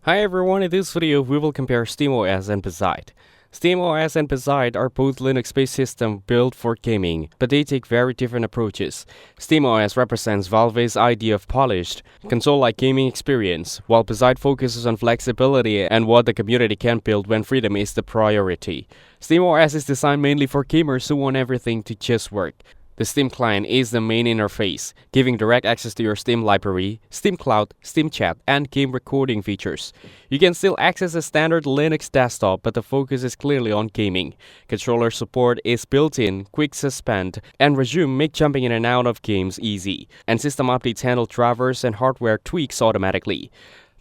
Hi everyone, in this video we will compare SteamOS and Bazzite. SteamOS and Bazzite are both Linux-based systems built for gaming, but they take very different approaches. SteamOS represents Valve's idea of polished, console-like gaming experience, while Bazzite focuses on flexibility and what the community can build when freedom is the priority. SteamOS is designed mainly for gamers who want everything to just work. The Steam client is the main interface, giving direct access to your Steam library, Steam Cloud, Steam Chat, and game recording features. You can still access a standard Linux desktop, but the focus is clearly on gaming. Controller support is built in, quick suspend and resume make jumping in and out of games easy, and system updates handle drivers and hardware tweaks automatically.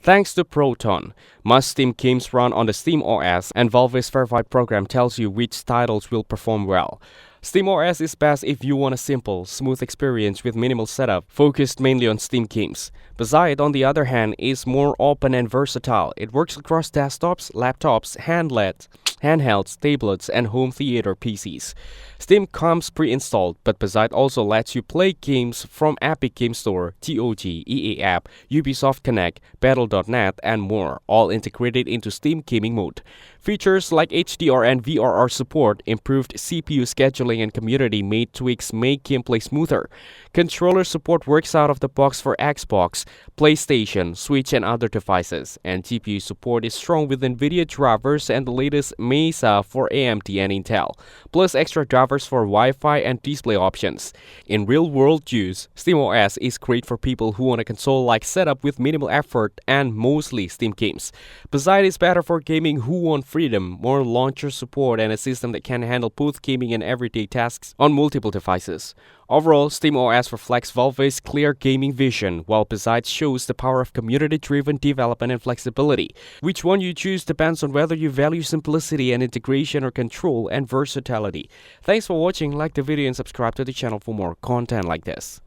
Thanks to Proton, most Steam games run on the SteamOS, and Valve's verified program tells you which titles will perform well. SteamOS is best if you want a simple, smooth experience with minimal setup, focused mainly on Steam games. Bazzite, on the other hand, is more open and versatile. It works across desktops, laptops, handhelds, tablets, and home theater PCs. Steam comes pre-installed, but Bazzite also lets you play games from Epic Game Store, GOG, EA App, Ubisoft Connect, Battle.net, and more, all integrated into Steam gaming mode. Features like HDR and VRR support, improved CPU scheduling, and community-made tweaks make gameplay smoother. Controller support works out of the box for Xbox, PlayStation, Switch, and other devices, and GPU support is strong with NVIDIA drivers and the latest Mesa for AMD and Intel, plus extra drivers for Wi-Fi and display options. In real-world use, SteamOS is great for people who want a console-like setup with minimal effort and mostly Steam games. Bazzite is better for gaming who want freedom, more launcher support, and a system that can handle both gaming and everyday tasks on multiple devices. Overall, SteamOS reflects Valve's clear gaming vision, while Bazzite shows the power of community-driven development and flexibility. Which one you choose depends on whether you value simplicity and integration or control and versatility. Thanks for watching, like the video and subscribe to the channel for more content like this.